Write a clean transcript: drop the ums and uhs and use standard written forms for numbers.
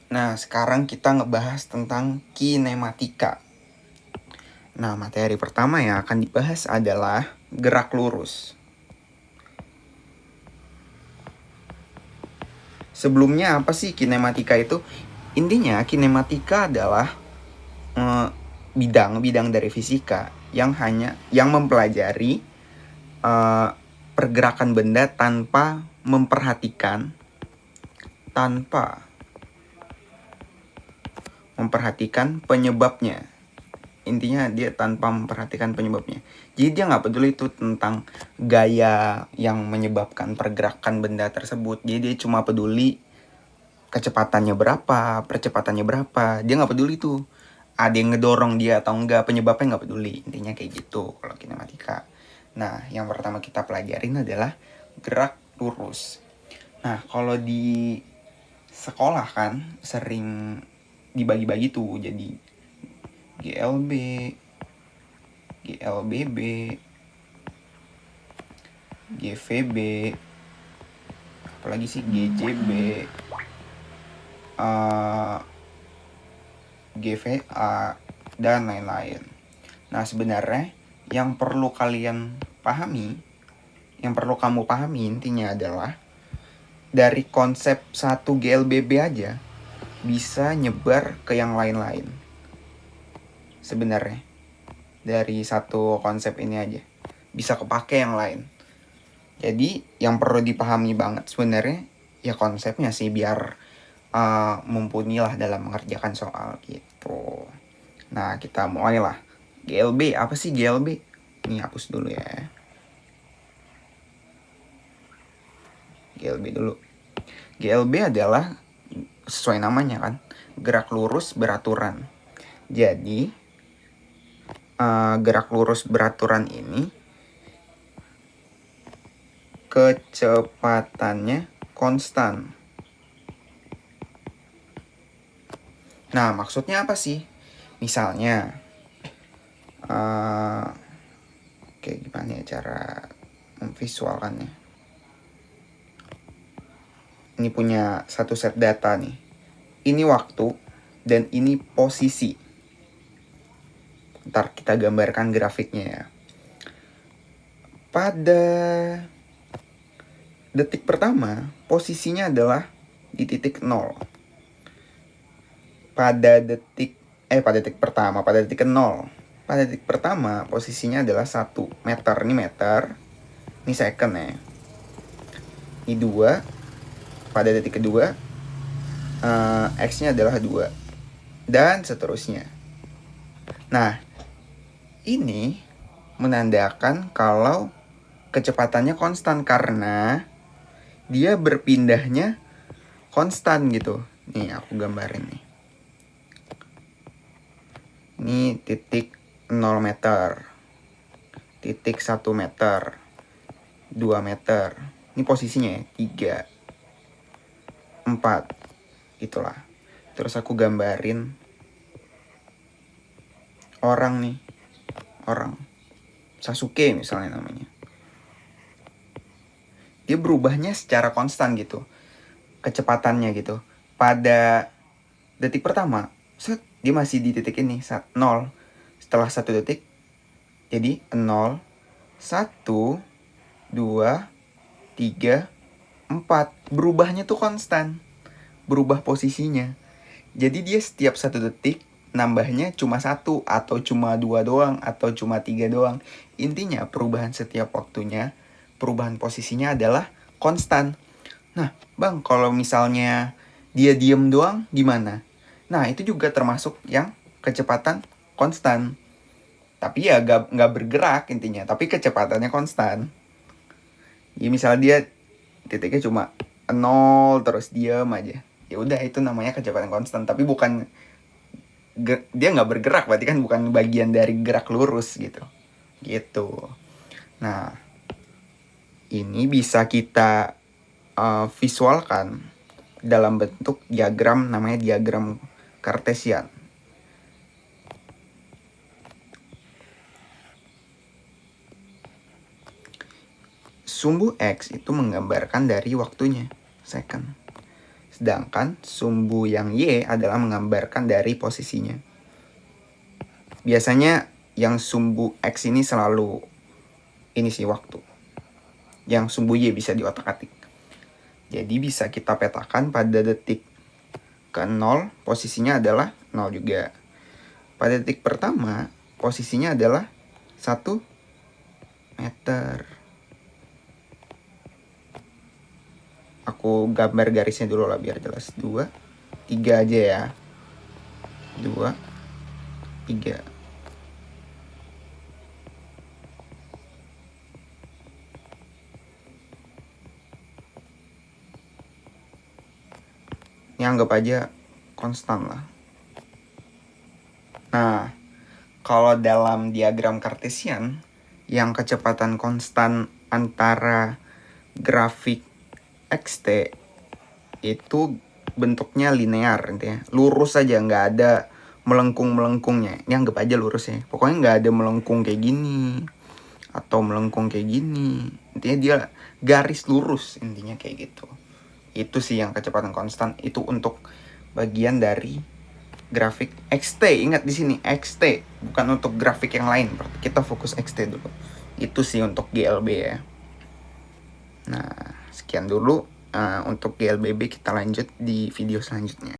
Nah, sekarang kita ngebahas tentang kinematika. Nah, materi pertama yang akan dibahas adalah gerak lurus. Sebelumnya apa sih kinematika itu? Intinya kinematika adalah bidang dari fisika yang mempelajari pergerakan benda tanpa memperhatikan penyebabnya. Intinya dia tanpa memperhatikan penyebabnya. Jadi dia nggak peduli itu tentang gaya yang menyebabkan pergerakan benda tersebut. Jadi dia cuma peduli kecepatannya berapa, percepatannya berapa. Dia nggak peduli tuh ada yang ngedorong dia atau enggak, penyebabnya nggak peduli. Intinya kayak gitu kalau kinematika. Nah, yang pertama kita pelajarin adalah gerak lurus. Nah, kalau di sekolah kan sering dibagi-bagi tuh jadi GLB, GLBB, GVB, apalagi sih GJB, GVA, dan lain-lain. Nah, sebenarnya yang perlu kamu pahami intinya adalah dari konsep satu GLBB aja bisa nyebar ke yang lain-lain. Sebenarnya dari satu konsep ini aja bisa kepake yang lain. Jadi yang perlu dipahami banget sebenarnya ya konsepnya sih biar mumpuni lah dalam mengerjakan soal gitu. Nah, kita mulailah. GLB, apa sih GLB? Ini hapus dulu ya. GLB dulu. GLB adalah sesuai namanya kan, gerak lurus beraturan. Jadi gerak lurus beraturan ini kecepatannya konstan. Nah, maksudnya apa sih? Misalnya kayak gimana ya cara memvisualkannya? Ini punya satu set data nih. Ini waktu dan ini posisi. Ntar kita gambarkan grafiknya ya. Pada detik pertama, posisinya adalah di titik 0. Pada detik pertama, pada detik ke-0. Pada detik pertama, posisinya adalah 1 meter. Ini meter. Ini second ya. Ini 2. Pada detik kedua, X-nya adalah 2. Dan seterusnya. Nah, ini menandakan kalau kecepatannya konstan karena dia berpindahnya konstan gitu. Nih aku gambarin nih. Ini titik 0 meter, titik 1 meter, 2 meter. Ini posisinya ya, 3, 4. Itulah. Terus aku gambarin orang nih. Orang. Sasuke misalnya namanya. Dia berubahnya secara konstan gitu. Kecepatannya gitu. Pada detik pertama, dia masih di titik ini, 0. Setelah 1 detik, jadi 0, 1, 2, 3, 4. Berubahnya tuh konstan. Berubah posisinya. Jadi dia setiap 1 detik nambahnya cuma 1 atau cuma 2 doang atau cuma 3 doang. Intinya perubahan setiap waktunya, perubahan posisinya adalah konstan. Nah, Bang, kalau misalnya dia diem doang gimana? Nah, itu juga termasuk yang kecepatan konstan. Tapi ya gak bergerak intinya, tapi kecepatannya konstan. Ya misalnya dia titiknya cuma 0 terus diem aja. Ya udah itu namanya kecepatan konstan, tapi bukan dia nggak bergerak, berarti kan bukan bagian dari gerak lurus gitu. Nah, ini bisa kita visualkan dalam bentuk diagram, namanya diagram Cartesian. Sumbu X itu menggambarkan dari waktunya, second. Sedangkan sumbu yang Y adalah menggambarkan dari posisinya. Biasanya yang sumbu X ini selalu ini sih waktu. Yang sumbu Y bisa diotak-atik. Jadi bisa kita petakan pada detik ke 0 posisinya adalah 0 juga. Pada detik pertama posisinya adalah 1 meter. Aku gambar garisnya dulu lah biar jelas. 2, 3 aja ya. 2, 3. Ini anggap aja konstan lah. Nah, kalau dalam diagram Cartesian, yang kecepatan konstan antara grafik xt itu bentuknya linear, intinya lurus aja, nggak ada melengkung-melengkungnya. Ini anggap aja lurus ya. Pokoknya nggak ada melengkung kayak gini atau melengkung kayak gini. Intinya dia garis lurus, intinya kayak gitu. Itu sih yang kecepatan konstan. Itu untuk bagian dari grafik xt. Ingat di sini xt, bukan untuk grafik yang lain. Kita fokus xt dulu. Itu sih untuk GLB ya. Nah, sekian dulu untuk GLBB. Kita lanjut di video selanjutnya.